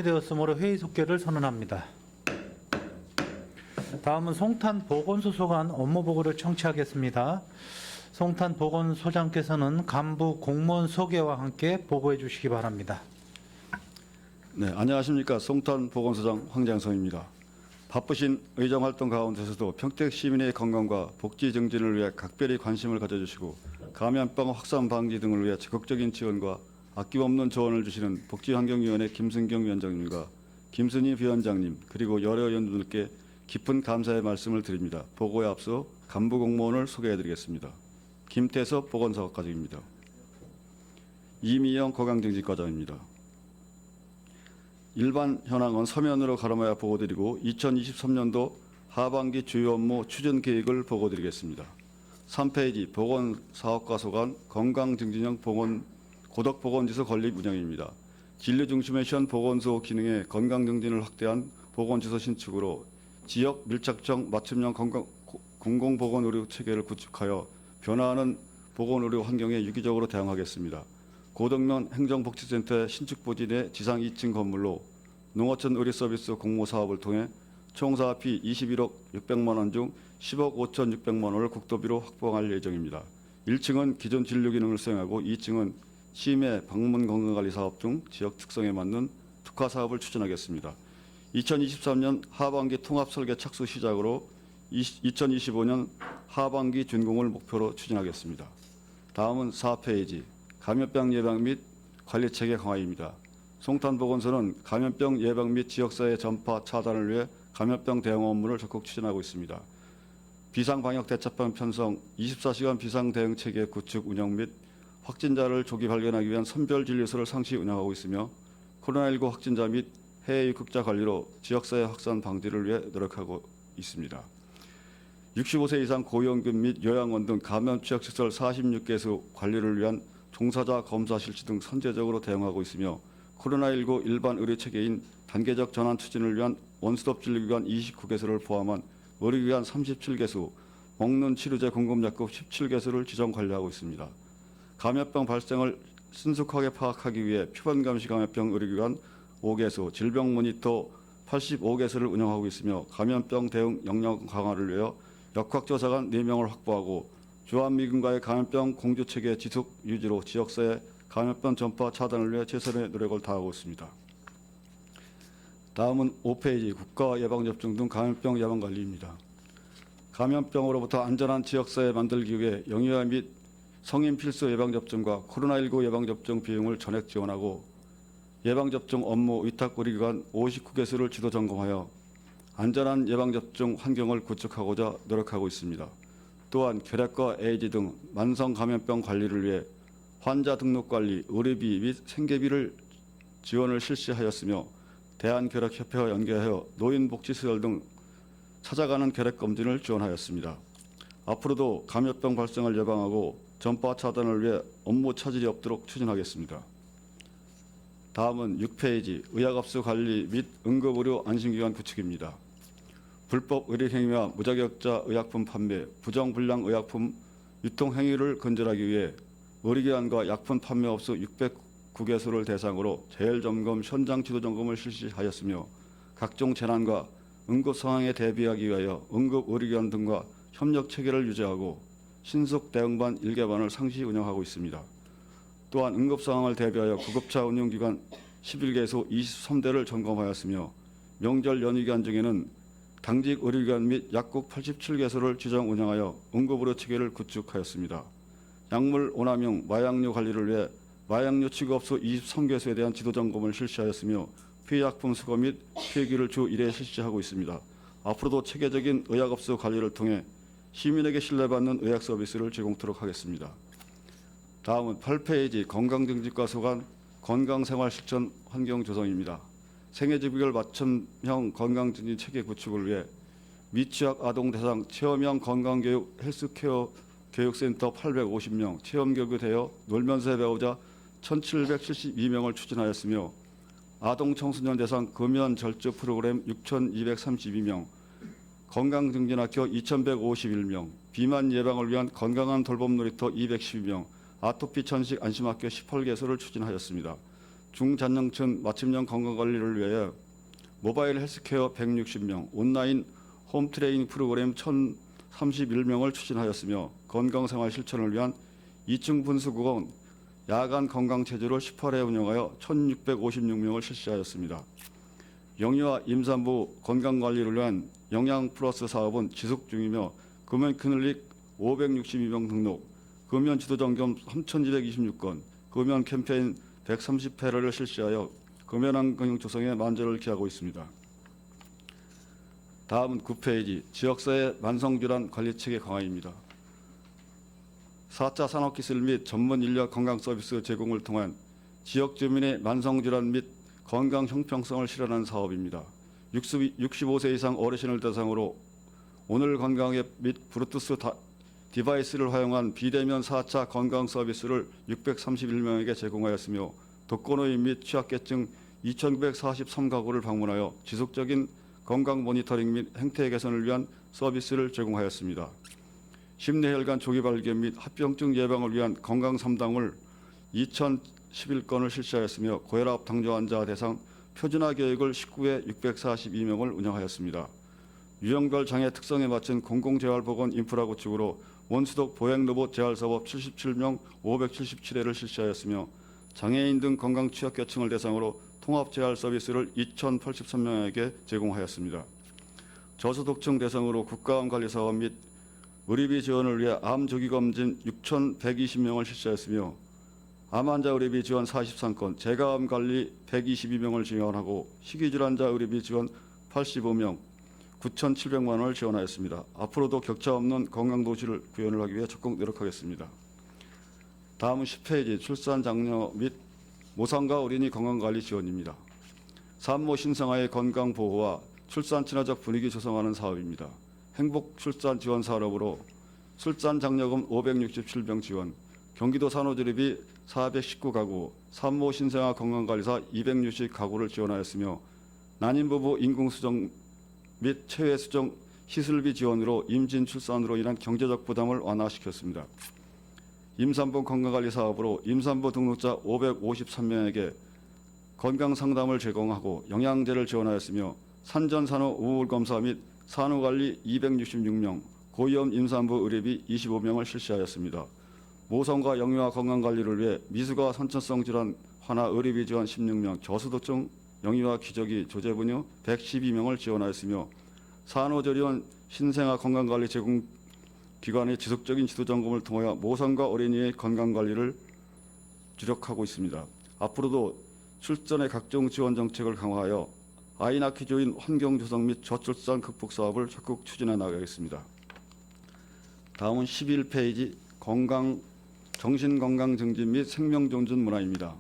되었으므로 회의 속개를 선언합니다. 다음은 송탄 보건소소관 업무 보고를 청취하겠습니다. 송탄 보건소장께서는 간부 공무원 소개와 함께 보고해 주시기 바랍니다. 네, 안녕하십니까. 송탄 보건소장 황장성입니다. 바쁘신 의정 활동 가운데서도 평택 시민의 건강과 복지 증진을 위해 각별히 관심을 가져주시고 감염병 확산 방지 등을 위해 적극적인 지원과 아낌없는 조언을 주시는 복지환경위원회 김승경 위원장님과 김순희 위원장님 그리고 여러 의원들께 깊은 감사의 말씀을 드립니다. 보고에 앞서 간부 공무원을 소개해드리겠습니다. 김태섭 보건사과과장입니다. 이미영 건강증진과장입니다. 일반 현황은 서면으로 가름하여 보고드리고 2023년도 하반기 주요 업무 추진 계획을 보고드리겠습니다. 3페이지 보건사업과 소관 건강증진형 고덕보건지소 건립 운영입니다. 진료 중심의 현 보건소 기능의 건강증진을 확대한 보건지소 신축으로 지역 밀착형 맞춤형 공공보건의료 체계를 구축하여 변화하는 보건의료 환경에 유기적으로 대응하겠습니다. 고덕면 행정복지센터의 신축 부지 내 지상 2층 건물로 농어촌 의료서비스 공모 사업을 통해 총 사업비 21억 600만 원 중 10억 5,600만 원을 국도비로 확보할 예정입니다. 1층은 기존 진료 기능을 수행하고 2층은 치매 방문 건강관리 사업 등 지역 특성에 맞는 특화 사업을 추진하겠습니다. 2023년 하반기 통합 설계 착수 시작으로 2025년 하반기 준공을 목표로 추진하겠습니다. 다음은 4페이지 감염병 예방 및 관리 체계 강화입니다. 송탄보건소는 감염병 예방 및 지역사회 전파 차단을 위해 감염병 대응 업무를 적극 추진하고 있습니다. 비상방역대처법 편성, 24시간 비상대응체계 구축 운영 및 확진자를 조기 발견하기 위한 선별진료소를 상시 운영하고 있으며 코로나19 확진자 및 해외 입국자 관리로 지역사회 확산 방지를 위해 노력하고 있습니다. 65세 이상 고위험군 및 요양원 등 감염 취약시설 46개소 관리를 위한 종사자 검사 실시 등 선제적으로 대응하고 있으며 코로나19 일반 의료체계인 단계적 전환 추진을 위한 원스톱 진료기관 29개소를 포함한 의료기관 37개소, 먹는 치료제 공급약국 17개소를 지정 관리하고 있습니다. 감염병 발생을 신속하게 파악하기 위해 표본감시 감염병 의료기관 5개소, 질병 모니터 85개소를 운영하고 있으며 감염병 대응 역량 강화를 위하여 역학조사관 4명을 확보하고 주한미군과의 감염병 공조체계 지속 유지로 지역사회 감염병 전파 차단을 위해 최선의 노력을 다하고 있습니다. 다음은 5페이지 국가예방접종 등 감염병 예방관리입니다. 감염병으로부터 안전한 지역사회 만들기 위해 영유아 및 성인 필수 예방접종과 코로나19 예방접종 비용을 전액 지원하고 예방접종 업무 위탁 의료기관 59개소를 지도 점검하여 안전한 예방접종 환경을 구축하고자 노력하고 있습니다. 또한 결핵과 에이즈 등 만성 감염병 관리를 위해 환자 등록 관리, 의료비 및 생계비를 지원을 실시하였으며 대한결핵협회와 연계하여 노인복지시설 등 찾아가는 결핵 검진을 지원하였습니다. 앞으로도 감염병 발생을 예방하고 전파 차단을 위해 업무 차질이 없도록 추진하겠습니다. 다음은 6페이지 의약업소 관리 및 응급의료 안심기관 구축입니다. 불법 의료행위와 무자격자 의약품 판매, 부정불량 의약품 유통 행위를 근절하기 위해 의료기관과 약품 판매업소 609개소를 대상으로 재열점검, 현장 지도점검을 실시하였으며 각종 재난과 응급 상황에 대비하기 위하여 응급의료기관 등과 협력체계를 유지하고 신속 대응반 1개반을 상시 운영하고 있습니다. 또한 응급 상황을 대비하여 구급차 운영기관 11개소 23대를 점검하였으며 명절 연휴 기간 중에는 당직 의료기관 및 약국 87개소를 지정 운영하여 응급의료 체계를 구축하였습니다. 약물 오남용, 마약류 관리를 위해 마약류 취급업소 23개소에 대한 지도점검을 실시하였으며 피해약품 수거 및 피해규를 주 1회 실시하고 있습니다. 앞으로도 체계적인 의약업소 관리를 통해 시민에게 신뢰받는 의학 서비스를 제공토록 하겠습니다. 다음은 8페이지 건강증진과 소관 건강생활실천 환경 조성입니다. 생애지구별 맞춤형 건강증진 체계 구축을 위해 미취학 아동 대상 체험형 건강교육 헬스케어 교육센터 850명, 체험교육에 대여 놀면서 배우자 1,772명을 추진하였으며 아동 청소년 대상 금연 절주 프로그램 6,232명, 건강증진학교 2,151명, 비만 예방을 위한 건강한 돌봄 놀이터 212명, 아토피 천식 안심학교 18개소를 추진하였습니다. 중장년층 맞춤형 건강관리를 위하여 모바일 헬스케어 160명, 온라인 홈트레이닝 프로그램 1,031명을 추진하였으며 건강생활 실천을 위한 2층 분수구간 야간 건강체조를 18회 운영하여 1,656명을 실시하였습니다. 영유아 임산부 건강관리를 위한 영양플러스 사업은 지속 중이며 금연클리닉 562명 등록, 금연지도점검 3,226건, 금연 캠페인 130회를 실시하여 금연환경 조성에 만전을 기하고 있습니다. 다음은 9페이지 지역사회 만성질환 관리체계 강화입니다. 4차 산업기술 및 전문 인력 건강 서비스 제공을 통한 지역 주민의 만성질환 및 건강 형평성을 실현하는 사업입니다. 65세 이상 어르신을 대상으로 오늘 건강앱 및 블루투스 디바이스를 활용한 비대면 4차 건강 서비스를 631명에게 제공하였으며 독거노인 및 취약계층 2,943가구를 방문하여 지속적인 건강 모니터링 및 행태 개선을 위한 서비스를 제공하였습니다. 심뇌혈관 조기 발견 및 합병증 예방을 위한 건강 상담을 2,011건을 실시하였으며 고혈압 당뇨 환자 대상 표준화 교육을 19회 642명을 운영하였습니다. 유형별 장애 특성에 맞춘 공공재활보건 인프라 구축으로 원수독 보행 로봇 재활 사업 77명 577회를 실시하였으며 장애인 등 건강 취약계층을 대상으로 통합 재활 서비스를 2,083명에게 제공하였습니다. 저소득층 대상으로 국가암 관리 사업 및 의료비 지원을 위해 암 조기 검진 6,120명을 실시하였으며 암 환자 의료비 지원 43건, 재가암 관리 122명을 지원하고 희귀질환자 의료비 지원 85명, 9,700만 원을 지원하였습니다. 앞으로도 격차 없는 건강도시를 구현을 하기 위해 적극 노력하겠습니다. 다음은 10페이지 출산 장려 및 모성과 어린이 건강관리 지원입니다. 산모 신생아의 건강 보호와 출산 친화적 분위기 조성하는 사업입니다. 행복 출산 지원 사업으로 출산 장려금 567명 지원, 경기도 산후조리비 419가구, 산모 신생아 건강관리사 260가구를 지원하였으며 난임부부 인공수정 및 체외 수정 시술비 지원으로 임신 출산으로 인한 경제적 부담을 완화시켰습니다. 임산부 건강관리 사업으로 임산부 등록자 553명에게 건강상담을 제공하고 영양제를 지원하였으며 산전산후 우울검사 및 산후관리 266명, 고위험 임산부 의료비 25명을 실시하였습니다. 모성과 영유아 건강관리를 위해 미수가 선천성 질환 환아 의료비 지원 16명, 저소득층 영유아 기저귀 조제분유 112명을 지원하였으며 산후조리원 신생아 건강관리 제공 기관의 지속적인 지도점검을 통하여 모성과 어린이의 건강관리를 주력하고 있습니다. 앞으로도 출산의 각종 지원 정책을 강화하여 아이 낳기 좋은 환경 조성 및 저출산 극복 사업을 적극 추진해 나가겠습니다. 다음은 11페이지 정신건강 증진 및 생명존중 문화입니다.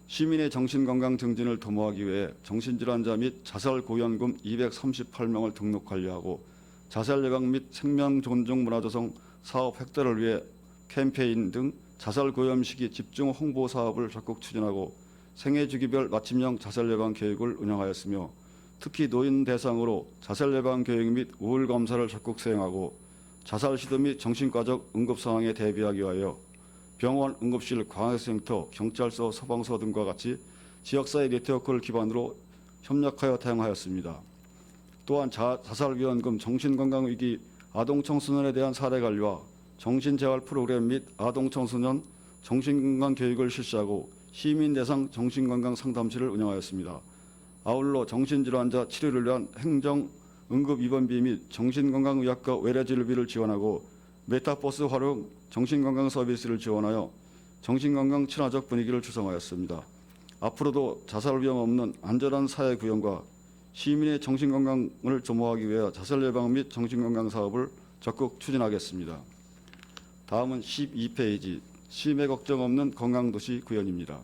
시민의 정신건강 증진을 도모하기 위해 정신질환자 및 자살고위원금 238명을 등록 관리하고 자살 예방 및 생명 존중 문화 조성 사업 획득을 위해 캠페인 등 자살 고위험 시기 집중 홍보 사업을 적극 추진하고 생애 주기별 맞춤형 자살 예방 교육을 운영하였으며 특히 노인 대상으로 자살 예방 교육 및 우울 검사를 적극 수행하고 자살 시도 및 정신과적 응급 상황에 대비하기 위하여 병원, 응급실, 광역센터, 경찰서, 소방서 등과 같이 지역사회 네트워크를 기반으로 협력하여 대응하였습니다. 또한 자살위원금, 정신건강위기, 아동청소년에 대한 사례관리와 정신재활 프로그램 및 아동청소년 정신건강 교육을 실시하고 시민 대상 정신건강 상담실을 운영하였습니다. 아울러 정신질환자 치료를 위한 행정 응급 입원비 및 정신건강의학과 외래진료비를 지원하고 메타버스 활용 정신건강 서비스를 지원하여 정신건강 친화적 분위기를 조성하였습니다. 앞으로도 자살 위험 없는 안전한 사회 구현과 시민의 정신건강을 도모하기 위해 자살 예방 및 정신건강 사업을 적극 추진하겠습니다. 다음은 12페이지 치매 걱정 없는 건강도시 구현입니다.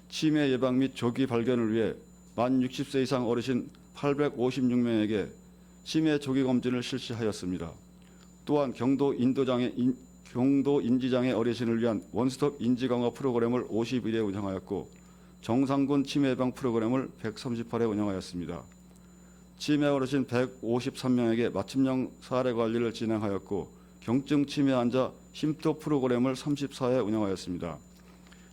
치매 예방 및 조기 발견을 위해 만 60세 이상 어르신 856명에게 치매 조기 검진을 실시하였습니다. 또한 경도 인지장애 어르신을 위한 원스톱 인지강화 프로그램을 51회 운영하였고 정상군 치매 예방 프로그램을 138회 운영하였습니다. 치매 어르신 153명에게 맞춤형 사례 관리를 진행하였고 경증 치매 환자 심도 프로그램을 34회 운영하였습니다.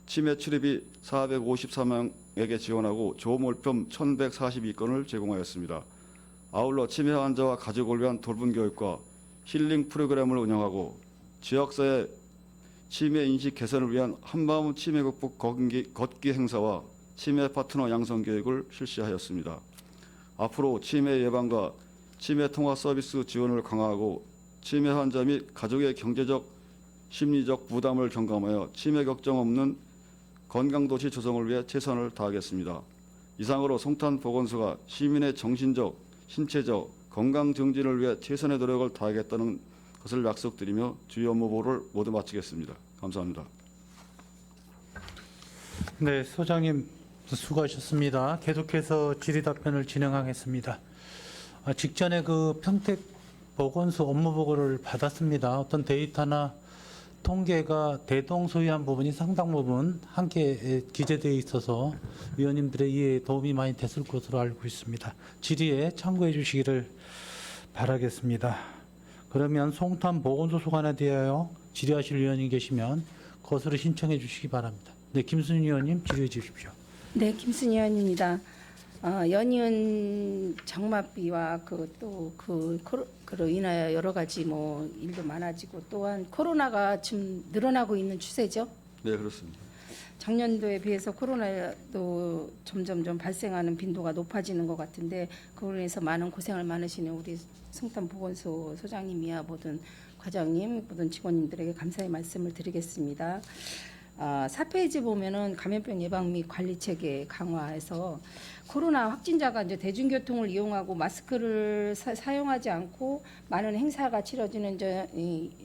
치매 출입이 454명에게 지원하고 조몰품 1,142건을 제공하였습니다. 아울러 치매 환자와 가족을 위한 돌봄 교육과 힐링 프로그램을 운영하고 지역사회 치매 인식 개선을 위한 한마음 치매 극복 걷기 행사와 치매 파트너 양성 교육을 실시하였습니다. 앞으로 치매 예방과 치매 통화 서비스 지원을 강화하고 치매 환자 및 가족의 경제적, 심리적 부담을 경감하여 치매 걱정 없는 건강도시 조성을 위해 최선을 다하겠습니다. 이상으로 송탄보건소가 시민의 정신적, 신체적 건강 증진을 위해 최선의 노력을 다하겠다는 것을 약속드리며 주요 업무 보고를 모두 마치겠습니다. 감사합니다. 네, 소장님 수고하셨습니다. 계속해서 질의 답변을 진행하겠습니다. 직전에 그 평택 보건소 업무 보고를 받았습니다. 어떤 데이터나 통계가 대동소이한 부분이 상당 부분 함께 기재되어 있어서 위원님들의 이해에 도움이 많이 됐을 것으로 알고 있습니다. 질의에 참고해 주시기를 바라겠습니다. 그러면 송탄 보건소 소관에 대하여 질의하실 위원님 계시면 거스로 신청해 주시기 바랍니다. 네, 김순희 의원님 질의해 주십시오. 네, 김순희 의원입니다. 연이은 장맛비와 그로 인하여 여러 가지 뭐 일도 많아지고 또한 코로나가 지금 늘어나고 있는 추세죠. 네, 그렇습니다. 작년도에 비해서 코로나도 점점 발생하는 빈도가 높아지는 것 같은데 그로 인해서 많은 고생을 많으시는 우리 송탄보건소 소장님이야 모든 과장님, 모든 직원님들에게 감사의 말씀을 드리겠습니다. 4페이지 보면은 감염병 예방 및 관리 체계 강화해서 코로나 확진자가 이제 대중교통을 이용하고 마스크를 사용하지 않고 많은 행사가 치러지는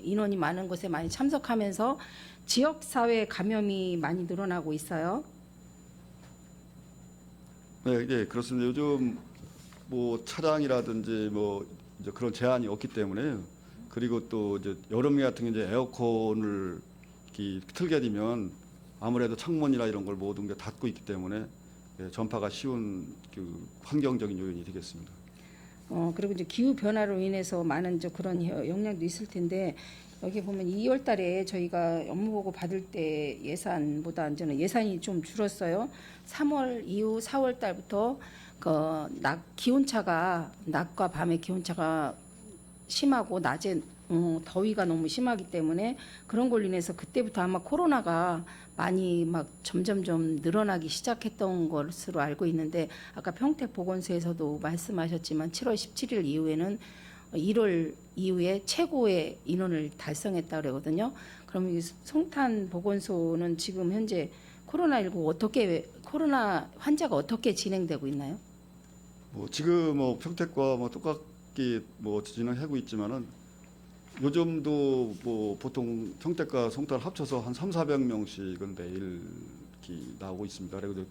인원이 많은 곳에 많이 참석하면서 지역 사회 감염이 많이 늘어나고 있어요. 네, 예, 그렇습니다. 요즘 뭐 차량이라든지 뭐 이제 그런 제한이 없기 때문에 그리고 또 이제 여름에 같은 경우 이제 에어컨을 틀게 되면 아무래도 창문이나 이런 걸 모든 게 닫고 있기 때문에 전파가 쉬운 그 환경적인 요인이 되겠습니다. 그리고 이제 기후 변화로 인해서 많은 그런 영향도 있을 텐데 여기 보면 2월달에 저희가 업무 보고 받을 때 예산보다 이제는 예산이 좀 줄었어요. 3월 이후 4월달부터 기온차가 낮과 밤의 기온차가 심하고 낮에 더위가 너무 심하기 때문에 그런 걸로 인해서 그때부터 아마 코로나가 많이 막 점점 늘어나기 시작했던 것으로 알고 있는데 아까 평택 보건소에서도 말씀하셨지만 7월 17일 이후에는 1월 이후에 최고의 인원을 달성했다 그러거든요. 그럼 이 송탄 보건소는 지금 현재 코로나 환자가 어떻게 진행되고 있나요? 뭐 지금 뭐 평택과 뭐 똑같게 뭐 진행하고 있지만은 요즘도 뭐 보통 평택과 송탄 합쳐서 한 300~400명씩은 매일 나오고 있습니다. 그리고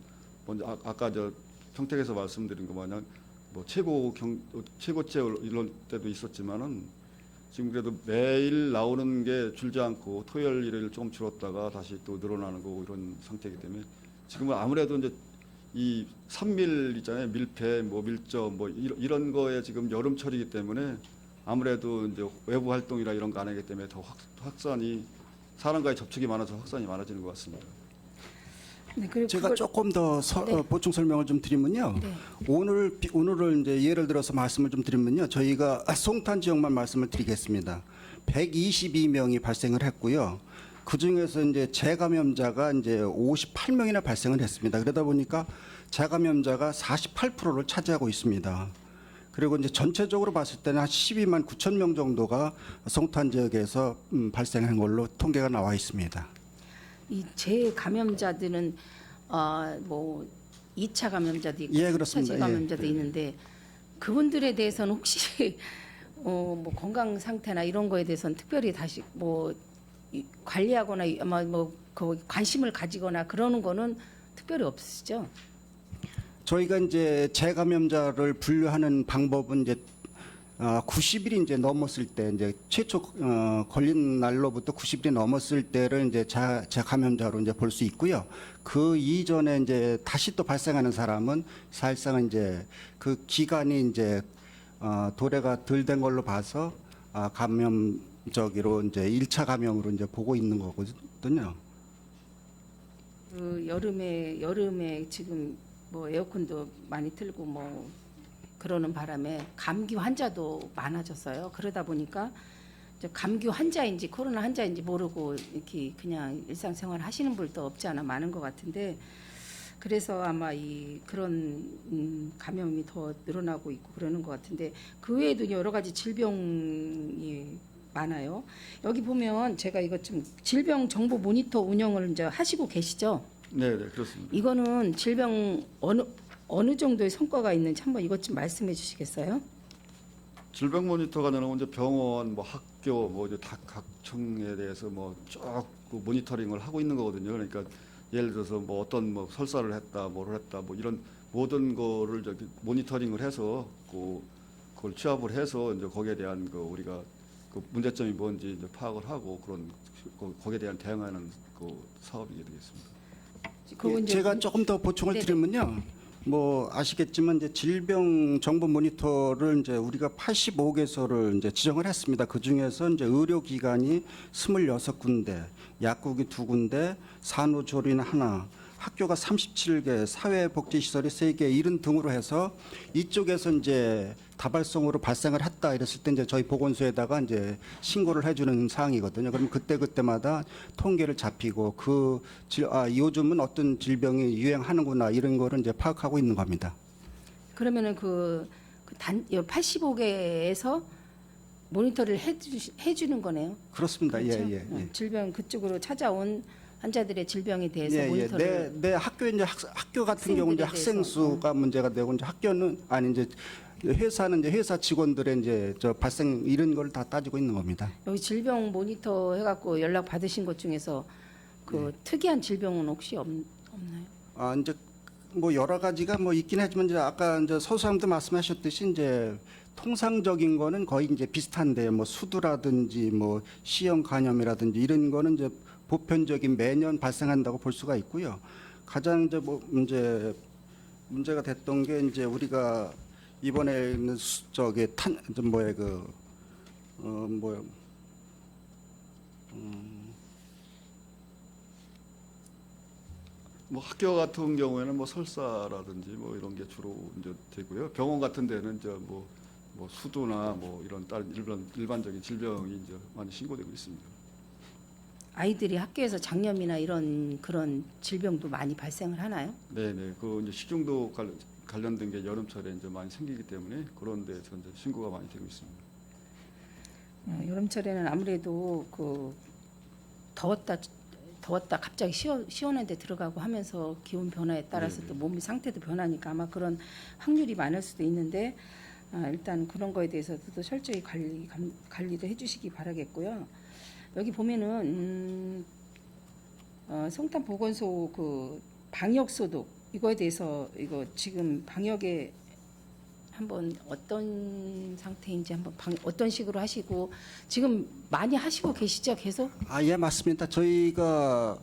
먼저 아까 저 평택에서 말씀드린 거 마냥 뭐 최고째 이런 때도 있었지만은 지금 그래도 매일 나오는 게 줄지 않고 토요일 일요일 좀 줄었다가 다시 또 늘어나는 거고 이런 상태이기 때문에 지금은 아무래도 이제 이 산밀 있잖아요. 밀폐, 뭐 밀접, 뭐 이런 거에 지금 여름철이기 때문에 아무래도 이제 외부 활동이나 이런 거 안 하기 때문에 더 확산이 사람과의 접촉이 많아서 확산이 많아지는 것 같습니다. 네, 그리고 제가 조금 더 네. 보충 설명을 좀 드리면요. 네. 오늘을 이제 예를 들어서 말씀을 좀 드리면요. 저희가 송탄 지역만 말씀을 드리겠습니다. 122명이 발생을 했고요. 그 중에서 이제 재감염자가 이제 58명이나 발생을 했습니다. 그러다 보니까 재감염자가 48%를 차지하고 있습니다. 그리고 이제 전체적으로 봤을 때는 한 12만 9천 명 정도가 송탄 지역에서 발생한 걸로 통계가 나와 있습니다. 이 재감염자들은 뭐 2차 감염자도 있고 예, 3차 그렇습니다. 재감염자도 예. 있는데 그분들에 대해서는 혹시 뭐 건강 상태나 이런 거에 대해서는 특별히 다시 뭐 관리하거나 아마 그 관심을 가지거나 그러는 거는 특별히 없으시죠? 저희가 이제 재감염자를 분류하는 방법은 이제 90일이 이제 넘었을 때 이제 최초 걸린 날로부터 90일이 넘었을 때를 이제 재감염자로 이제 볼 수 있고요. 그 이전에 이제 다시 또 발생하는 사람은 사실상은 이제 그 기간이 이제 도래가 덜 된 걸로 봐서 감염적으로 이제 1차 감염으로 이제 보고 있는 거거든요. 그 여름에 지금 뭐 에어컨도 많이 틀고 뭐 그러는 바람에 감기 환자도 많아졌어요. 그러다 보니까 이제 감기 환자인지 코로나 환자인지 모르고 이렇게 그냥 일상생활 하시는 분도 없지 않아 많은 것 같은데, 그래서 아마 이 그런 감염이 더 늘어나고 있고 그러는 것 같은데, 그 외에도 여러 가지 질병이 많아요. 여기 보면 제가 이것 좀 질병 정보 모니터 운영을 이제 하시고 계시죠? 네, 네, 그렇습니다. 이거는 질병 어느 정도의 성과가 있는지 한번 이것 좀 말씀해 주시겠어요? 질병 모니터가 되는 이제 병원, 뭐 학교, 뭐 이제 각 청에 대해서 뭐쭉 모니터링을 하고 있는 거거든요. 그러니까 예를 들어서 뭐 어떤 뭐 설사를 했다, 뭐를 했다, 뭐 이런 모든 거를 저기 모니터링을 해서 그걸 취합을 해서 이제 거기에 대한 그 우리가 그 문제점이 뭔지 이제 파악을 하고 그런 거기에 대한 대응하는 그 사업이게 되겠습니다. 그건 이제 제가 조금 더 보충을 네네. 드리면요. 뭐 아시겠지만 이제 질병 정보 모니터를 이제 우리가 85개소를 이제 지정을 했습니다. 그 중에서 이제 의료기관이 26군데, 약국이 2군데, 산후조리원 하나, 학교가 37개, 사회복지시설이 3개, 이런 등으로 해서 이쪽에서 이제 다발성으로 발생을 했다 이랬을 때 이제 저희 보건소에다가 이제 신고를 해주는 사항이거든요. 그러면 그때마다 통계를 잡히고 요즘은 어떤 질병이 유행하는구나 이런 거를 이제 파악하고 있는 겁니다. 그러면은 85개에서 모니터를 해주는 거네요. 그렇습니다. 그렇죠? 예. 질병 그쪽으로 찾아온 환자들의 질병에 대해서 예. 모니터를 내 학교 이제 학교 같은 경우 이제 학생들에 학생 대해서. 수가 문제가 되고 이제 학교는 아니 이제 회사는 이제 회사 직원들의 이제 저 발생 이런 걸 다 따지고 있는 겁니다. 여기 질병 모니터 해갖고 연락 받으신 것 중에서 그 특이한 질병은 혹시 없나요? 아 이제 뭐 여러 가지가 뭐 있긴 하지만 이제 아까 이제 소수장도 말씀하셨듯이 이제 통상적인 거는 거의 이제 비슷한데 뭐 수두라든지 뭐 C형 간염이라든지 이런 거는 이제 보편적인 매년 발생한다고 볼 수가 있고요. 가장 이제 뭐 문제가 됐던 게 이제 우리가 이번에는 저기 뭐 학교 같은 경우에는 뭐 설사라든지 뭐 이런 게 주로 이제 되고요. 병원 같은 데는 이제 뭐 수두나 뭐 이런 다른 일반적인 질병이 이제 많이 신고되고 있습니다. 아이들이 학교에서 장염이나 이런 그런 질병도 많이 발생을 하나요? 네, 그 이제 식중독 관련된 게 여름철에 이제 많이 생기기 때문에 그런 데서 이제 신고가 많이 되고 있습니다. 여름철에는 아무래도 그 더웠다 갑자기 시원한 데 들어가고 하면서 기온 변화에 따라서 또 몸의 상태도 변하니까 아마 그런 확률이 많을 수도 있는데, 일단 그런 거에 대해서도 또 철저히 관리를 해주시기 바라겠고요. 여기 보면은 성탄 보건소 그 방역 소독 이거에 대해서 이거 지금 방역에 한번 어떤 상태인지 한번 어떤 식으로 하시고 지금 많이 하시고 계시죠 계속? 예, 맞습니다. 저희가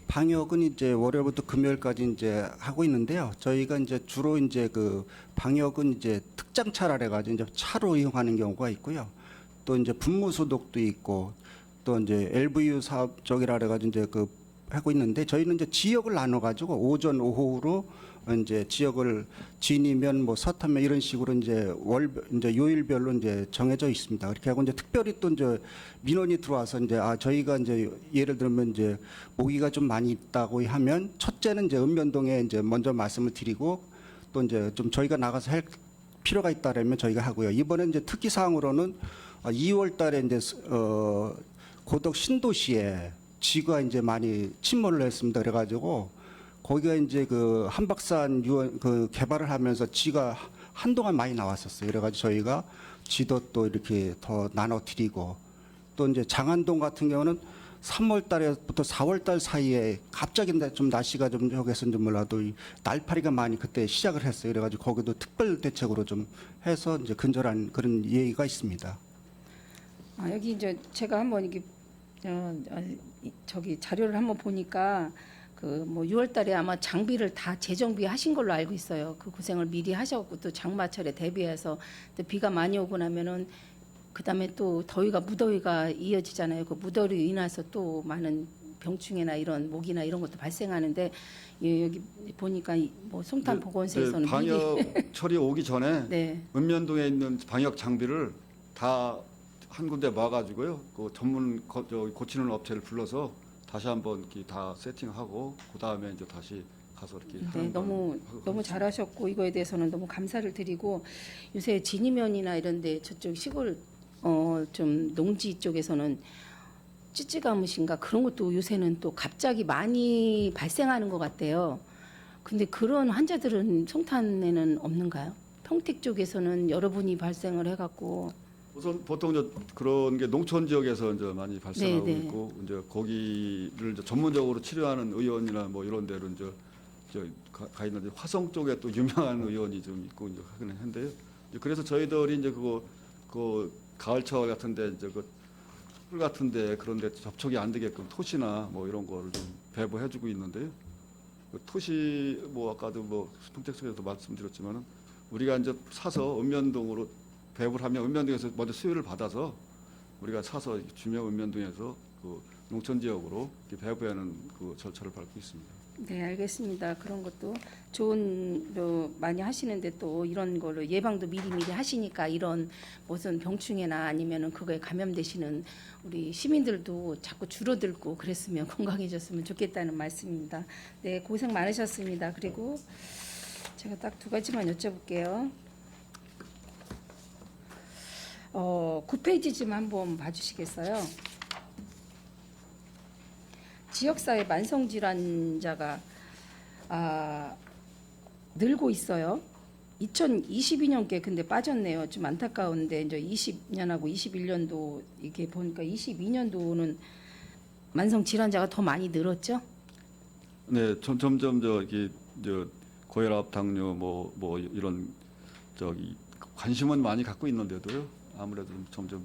방역은 이제 월요일부터 금요일까지 이제 하고 있는데요. 저희가 이제 주로 이제 그 방역은 이제 특장차라 해가지고 이제 차로 이용하는 경우가 있고요. 또 이제 분무 소독도 있고 또 이제 LVU 사업 쪽이라 그래가지고 이제 그 하고 있는데 저희는 이제 지역을 나눠가지고 오전 오후로 이제 지역을 진이면 뭐 서탄면 이런 식으로 이제 이제 요일별로 이제 정해져 있습니다. 그렇게 하고 이제 특별히 또 이제 민원이 들어와서 이제 저희가 이제 예를 들면 이제 모기가 좀 많이 있다고 하면 첫째는 이제 읍면동에 이제 먼저 말씀을 드리고 또 이제 좀 저희가 나가서 할 필요가 있다라면 저희가 하고요. 이번에 이제 특기 사항으로는 2월달에 이제 고덕 신도시에 쥐가 이제 많이 침몰을 했습니다. 그래가지고 거기가 이제 그 한박산 유원 그 개발을 하면서 쥐가 한동안 많이 나왔었어요. 그래가지고 저희가 쥐도 또 이렇게 더 나눠드리고 또 이제 장안동 같은 경우는 3월달에부터 4월달 사이에 갑자기 좀 날씨가 좀 저기서인지 몰라도 날파리가 많이 그때 시작을 했어요. 그래가지고 거기도 특별 대책으로 좀 해서 이제 근절한 그런 얘기가 있습니다. 여기 이제 제가 한번 이게 저기 자료를 한번 보니까 그 뭐 6월달에 아마 장비를 다 재정비하신 걸로 알고 있어요. 그 고생을 미리 하셨고 또 장마철에 대비해서 또 비가 많이 오고 나면은 그다음에 또 더위가 무더위가 이어지잖아요. 그 무더위로 인해서 또 많은 병충해나 이런 모기나 이런 것도 발생하는데 예, 여기 보니까 뭐 송탄 보건소에서는 방역 처리 오기 전에 네. 읍면동에 있는 방역 장비를 다 한 군데 모아가지고요. 그 전문 고치는 업체를 불러서 다시 한번 이렇게 다 세팅하고 그 다음에 이제 다시 가서 이렇게 네, 하는 너무 걸 하고 너무 있습니다. 잘하셨고 이거에 대해서는 너무 감사를 드리고 요새 진이면이나 이런데 저쪽 시골 좀 농지 쪽에서는 찌찌가무신가 그런 것도 요새는 또 갑자기 많이 발생하는 것 같아요. 근데 그런 환자들은 송탄에는 없는가요? 평택 쪽에서는 여러분이 발생을 해갖고 우선 보통 이제 그런 게 농촌 지역에서 이제 많이 발생하고 네, 네. 있고 이제 거기를 이제 전문적으로 치료하는 의원이나 뭐 이런 데로 이제 가 있는데 화성 쪽에 또 유명한 의원이 좀 있고 이제 하긴 한데요. 이제 그래서 저희들이 이제 그 가을철 같은데 이제 풀 같은데 그런데 접촉이 안 되게끔 토시나 뭐 이런 거를 좀 배부해주고 있는데요. 그 토시 뭐 아까도 뭐 평택 속에서 말씀드렸지만은 우리가 이제 사서 읍면동으로 배부를 하면 읍면동에서 먼저 수요를 받아서 우리가 사서 주명 읍면동에서 그 농촌 지역으로 이렇게 배부하는 그 절차를 밟고 있습니다. 네, 알겠습니다. 그런 것도 좋은 많이 하시는데 또 이런 거를 예방도 미리미리 하시니까 이런 무슨 병충해나 아니면은 그거에 감염되시는 우리 시민들도 자꾸 줄어들고 그랬으면 건강해졌으면 좋겠다는 말씀입니다. 네, 고생 많으셨습니다. 그리고 제가 딱 두 가지만 여쭤볼게요. 9페이지 좀 한번 봐주시겠어요? 지역사회 만성질환자가 늘고 있어요. 2022년께 근데 빠졌네요. 좀 안타까운데 이제 20년하고 21년도 이렇게 보니까 22년도는 만성질환자가 더 많이 늘었죠? 네, 점점 저기 고혈압, 당뇨 뭐 이런 저기 관심은 많이 갖고 있는데도요. 아무래도 점점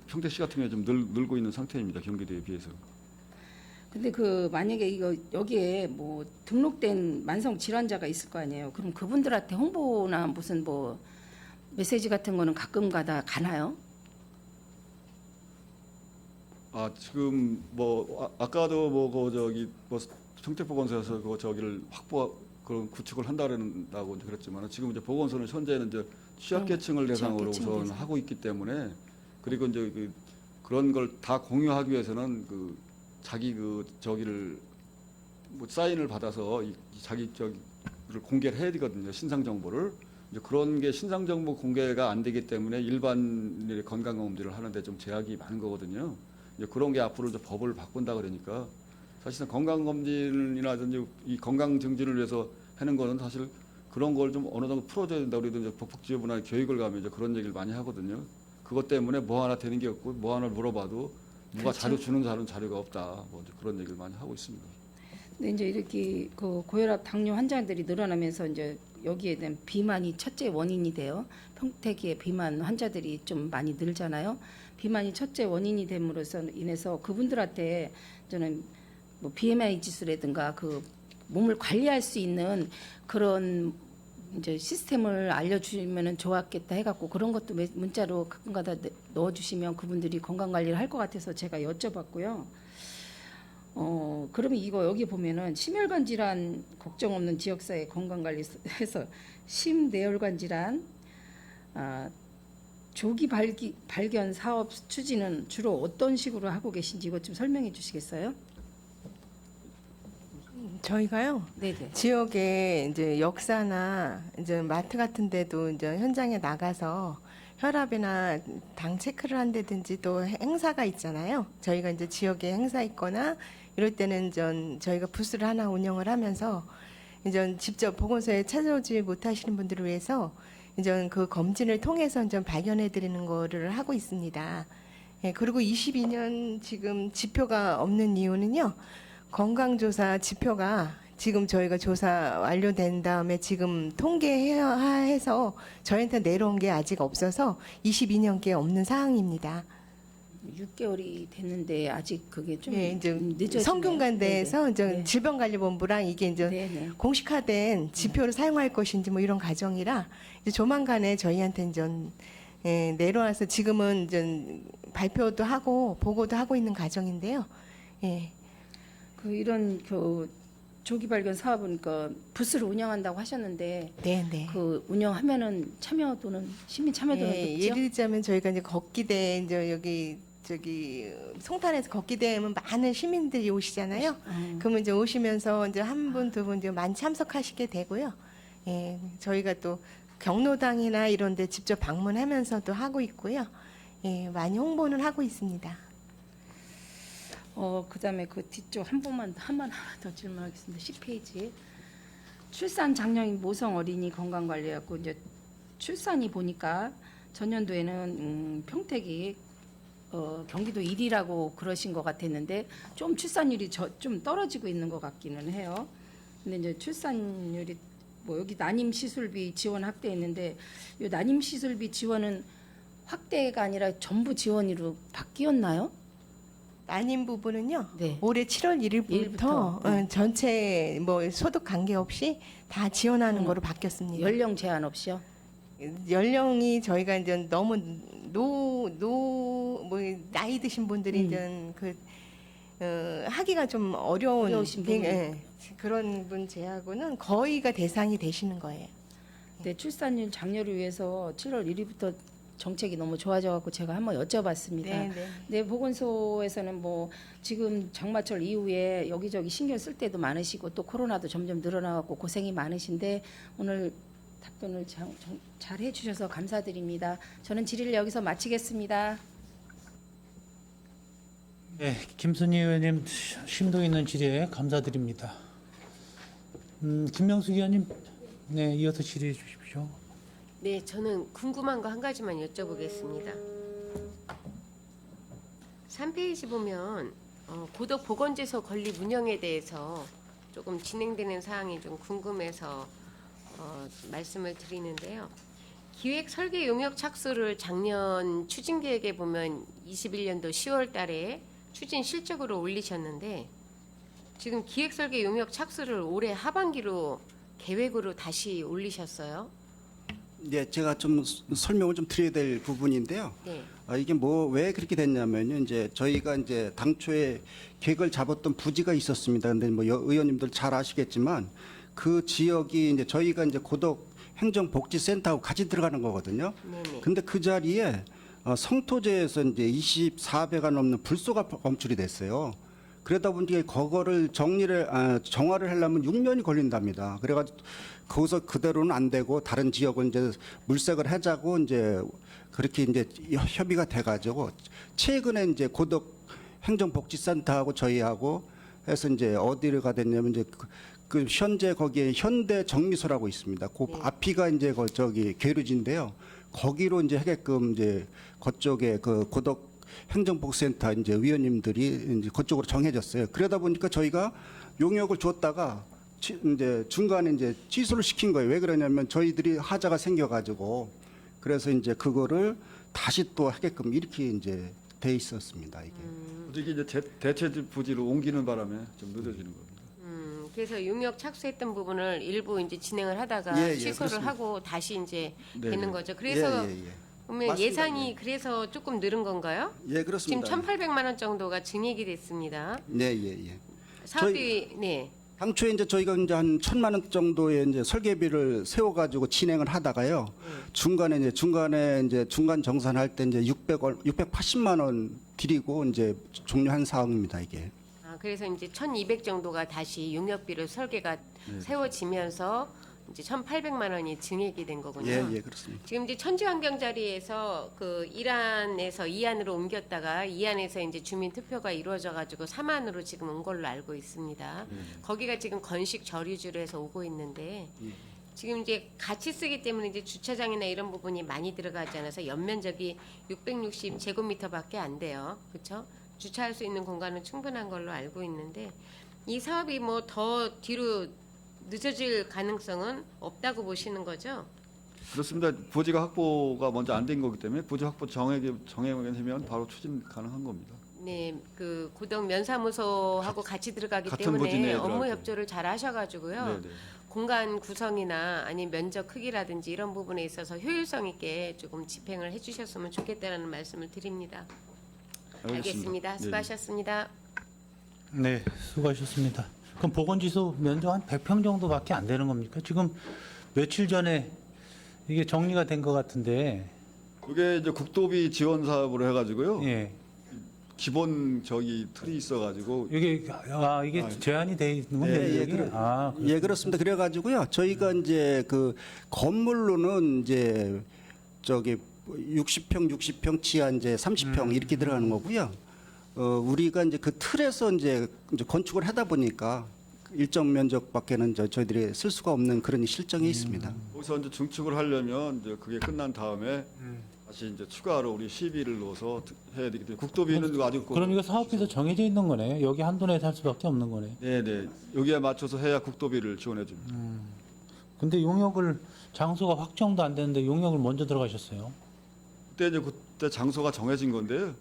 평택시 같은 경우에 좀 늘고 있는 상태입니다. 경기도에 비해서. 근데 그 만약에 이거 여기에 뭐 등록된 만성 질환자가 있을 거 아니에요. 그럼 그분들한테 홍보나 무슨 뭐 메시지 같은 거는 가끔가다 가나요? 지금 뭐 아까도 뭐 평택보건소에서 그 저기를 그런 구축을 한다고 그랬지만 지금 이제 보건소는 현재는 이제 취약계층을 대상으로 취약계층 우선 대상. 하고 있기 때문에 그리고 이제 그런 걸 다 공유하기 위해서는 자기 저기를 뭐 사인을 받아서 자기 저기를 공개를 해야 되거든요. 신상 정보를. 이제 그런 게 신상 정보 공개가 안 되기 때문에 일반인의 건강 검진을 하는데 좀 제약이 많은 거거든요. 이제 그런 게 앞으로 이제 법을 바꾼다 그러니까 사실은 건강 검진이라든지 이 건강 증진을 위해서 하는 거는 사실 그런 걸 좀 어느 정도 풀어줘야 된다. 우리도 이제 복지부나 교육을 가면 이제 그런 얘기를 많이 하거든요. 그것 때문에 뭐 하나 되는 게 없고 뭐 하나 물어봐도 누가 그렇죠. 자료 주는 자료가 없다. 뭐 이제 그런 얘기를 많이 하고 있습니다. 근데 이제 이렇게 그 고혈압, 당뇨 환자들이 늘어나면서 이제 여기에 대한 비만이 첫째 원인이 돼요. 평택의 비만 환자들이 좀 많이 늘잖아요. 비만이 첫째 원인이 됨으로써 인해서 그분들한테 저는 뭐 BMI 지수라든가 그 몸을 관리할 수 있는 그런 이제 시스템을 알려주면은 좋았겠다 해갖고 그런 것도 문자로 가끔가다 넣어주시면 그분들이 건강 관리를 할 것 같아서 제가 여쭤봤고요. 그러면 이거 여기 보면은 심혈관 질환 걱정 없는 지역사회 건강 관리해서 심내혈관 질환 조기 발견 사업 추진은 주로 어떤 식으로 하고 계신지 이것 좀 설명해 주시겠어요? 저희가요. 네네. 지역에 이제 역사나 이제 마트 같은 데도 이제 현장에 나가서 혈압이나 당 체크를 한다든지 또 행사가 있잖아요. 저희가 이제 지역에 행사 있거나 이럴 때는 저희가 부스를 하나 운영을 하면서 이제 직접 보건소에 찾아오지 못하시는 분들을 위해서 이제 그 검진을 통해서 이제 발견해 드리는 거를 하고 있습니다. 예, 그리고 22년 지금 지표가 없는 이유는요. 건강조사 지표가 지금 저희가 조사 완료된 다음에 지금 통계해야 해서 저희한테 내려온 게 아직 없어서 22년께 없는 사항입니다. 6개월이 됐는데 아직 그게 좀 예, 이제 늦어지네요. 성균관대에서 이제 네. 질병관리본부랑 이게 이제 네네. 공식화된 지표를 사용할 것인지 뭐 이런 과정이라 이제 조만간에 저희한테 이제 내려와서 지금은 이제 발표도 하고 보고도 하고 있는 과정인데요. 예. 그 이런 그 조기 발견 사업은 그 부스를 운영한다고 하셨는데 네, 네. 그 운영하면은 참여도는 시민 참여도는 예, 높죠? 예를 들자면 저희가 이제 걷기대 이제 여기 저기 송탄에서 걷기대 하면 많은 시민들이 오시잖아요. 그러면 이제 오시면서 이제 한 분, 두 분 이제 많이 참석하시게 되고요. 예, 저희가 또 경로당이나 이런 데 직접 방문하면서도 하고 있고요. 예, 많이 홍보는 하고 있습니다. 그다음에 그 뒤쪽 한 번만 하나 더 질문하겠습니다. 10페이지. 출산 장려인 모성 어린이 건강 관리하고 이제 출산이 보니까 전년도에는 평택이 경기도 1위라고 그러신 것 같았는데 좀 출산율이 좀 떨어지고 있는 것 같기는 해요. 근데 이제 출산율이 뭐 여기 난임 시술비 지원 확대했는데 이 난임 시술비 지원은 확대가 아니라 전부 지원으로 바뀌었나요? 난임 부분은요. 네. 올해 7월 1일부터 일부터, 전체 뭐 소득 관계없이 다 지원하는 거로 바뀌었습니다. 연령 제한 없이요? 연령이 저희가 이제 너무 뭐 나이 드신 분들이 이제 하기가 좀 어려우신 분이. 그런 분 제하고는 거의가 대상이 되시는 거예요. 네, 출산율 장려를 위해서 7월 1일부터 정책이 너무 좋아져갖고 제가 한번 여쭤봤습니다. 네. 네, 보건소에서는 뭐 지금 장마철 이후에 여기저기 신경 쓸 때도 많으시고 또 코로나도 점점 늘어나갖고 고생이 많으신데 오늘 답변을 잘 해주셔서 감사드립니다. 저는 질의를 여기서 마치겠습니다. 네, 김순희 의원님 심도 있는 질의에 감사드립니다. 김명숙 의원님, 네, 이어서 질의해 주십시오. 네, 저는 궁금한 거 한 가지만 여쭤보겠습니다. 3페이지 보면 고덕 보건제소 건립 운영에 대해서 조금 진행되는 사항이 좀 궁금해서 말씀을 드리는데요. 기획 설계 용역 착수를 작년 추진 계획에 보면 21년도 10월 달에 추진 실적으로 올리셨는데 지금 기획 설계 용역 착수를 올해 하반기로 계획으로 다시 올리셨어요. 네, 제가 좀 설명을 좀 드려야 될 부분인데요. 네. 이게 뭐 왜 그렇게 됐냐면요. 이제 저희가 이제 당초에 계획을 잡았던 부지가 있었습니다. 근데 뭐 의원님들 잘 아시겠지만 그 지역이 이제 저희가 이제 고덕 행정복지센터하고 같이 들어가는 거거든요. 네네. 근데 그 자리에 성토제에서 이제 24배가 넘는 불소가 검출이 됐어요. 그러다 보니까 그거를 정화를 하려면 6년이 걸린답니다. 그래가지고 거기서 그대로는 안 되고 다른 지역은 이제 물색을 하자고 이제 그렇게 이제 협의가 돼가지고 최근에 이제 고덕 행정복지센터하고 저희하고 해서 이제 어디를 가됐냐면 이제 그 현재 거기에 현대 정미소라고 있습니다. 그 앞이가 이제 저기 계류지인데요. 거기로 이제 하게끔 이제 그쪽에 그 고덕 행정복지센터 이제 위원님들이 이제 그쪽으로 정해졌어요. 그러다 보니까 저희가 용역을 줬다가 이제 중간에 이제 취소를 시킨 거예요. 왜 그러냐면 저희들이 하자가 생겨가지고 그래서 이제 그거를 다시 또 하게끔 이렇게 이제 돼 있었습니다. 이게. 이게 이제 대체 부지로 옮기는 바람에 좀 늦어지는 겁니다. 그래서 용역 착수했던 부분을 일부 이제 진행을 하다가 예, 예, 취소를 그렇습니다. 하고 다시 이제 네, 되는 네. 거죠. 그래서 예. 그러면 맞습니다. 예산이 그래서 조금 늘은 건가요? 예, 지금 그렇습니다. 1,800만 원 정도가 증액이 됐습니다. 예. 사업이 네. 당초에 이제 저희가 이제 한 1,000만 원 정도의 이제 설계비를 세워가지고 진행을 하다가요. 중간에 이제 중간 정산할 때 이제 680만 원 드리고 이제 종료한 사항입니다. 이게. 그래서 이제 1,200 정도가 다시 용역비로 설계가 세워지면서 이제 1,800만 원이 증액이 된 거군요. 예, 그렇습니다. 지금 이제 천지환경 자리에서 그 1안에서 2안으로 옮겼다가 2안에서 이제 주민 투표가 이루어져 가지고 3안으로 지금 온 걸로 알고 있습니다. 거기가 지금 건식 저류지로 해서 오고 있는데 지금 이제 같이 쓰기 때문에 이제 주차장이나 이런 부분이 많이 들어가지 않아서 연면적이 660제곱미터밖에 안 돼요. 그렇죠? 주차할 수 있는 공간은 충분한 걸로 알고 있는데 이 사업이 뭐 더 뒤로 늦어질 가능성은 없다고 보시는 거죠? 그렇습니다. 부지가 확보가 먼저 안 된 거기 때문에 부지 확보 정해되면 바로 추진 가능한 겁니다. 네, 그 고덕 면사무소하고 같이 들어가기 같은 때문에 부지 내에 업무 들어갈 협조를 잘 하셔가지고요. 네. 공간 구성이나 아니면 면적 크기라든지 이런 부분에 있어서 효율성 있게 조금 집행을 해주셨으면 좋겠다라는 말씀을 드립니다. 알겠습니다. 네. 수고하셨습니다. 네, 수고하셨습니다. 그럼 보건지수 면적 한 100평 정도밖에 안 되는 겁니까? 지금 며칠 전에 이게 정리가 된 것 같은데, 이게 이제 국도비 지원 사업으로 해가지고요. 예, 기본 저기 틀이 있어가지고 이게 제한이 돼 있는 네, 건데, 예, 여기? 예, 그렇습니다. 그래가지고요. 저희가 이제 그 건물로는 이제 저기 60평 치하 이제 30평 이렇게 들어가는 거고요. 우리가 이제 그 틀에서 이제 건축을 하다 보니까 일정 면적밖에는 저희들이 쓸 수가 없는 그런 실정이 있습니다. 거기서 이제 중축을 하려면 이제 그게 끝난 다음에 다시 이제 추가로 우리 시비를 넣어서 해야 되기 때문에 국도비는 아직 그럼 이거 사업비서 정해져 있는 거네. 여기 한도 내에 살 수밖에 없는 거네. 네네 여기에 맞춰서 해야 국도비를 지원해 줍니다. 근데 용역을 장소가 확정도 안 되는데 용역을 먼저 들어가셨어요. 그때 장소가 정해진 건데요.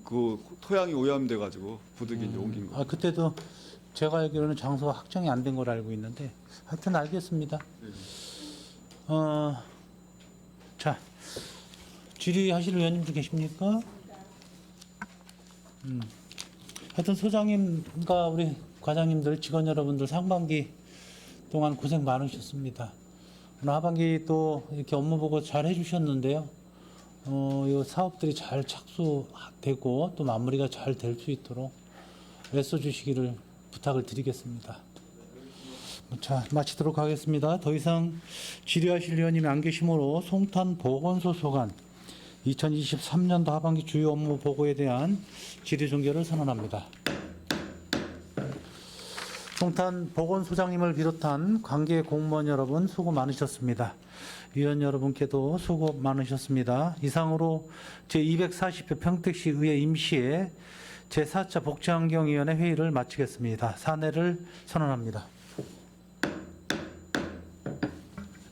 그 토양이 오염돼 가지고 부득이 이제 옮긴 거. 아, 그때도 제가 알기로는 장소가 확정이 안 된 걸 알고 있는데 하여튼 알겠습니다. 자, 질의하실 의원님도 계십니까? 하여튼 소장님과 우리 과장님들, 직원 여러분들 상반기 동안 고생 많으셨습니다. 오늘 하반기 또 이렇게 업무 보고 잘 해주셨는데요. 이 사업들이 잘 착수되고 또 마무리가 잘 될 수 있도록 애써주시기를 부탁을 드리겠습니다. 자, 마치도록 하겠습니다. 더 이상 질의하실 의원님이 안 계시므로 송탄 보건소 소관 2023년도 하반기 주요 업무 보고에 대한 질의 종결을 선언합니다. 송탄 보건소장님을 비롯한 관계 공무원 여러분 수고 많으셨습니다. 위원 여러분께도 수고 많으셨습니다. 이상으로 제240회 평택시 의회 임시회 제4차 복지환경위원회 회의를 마치겠습니다. 사내를 선언합니다.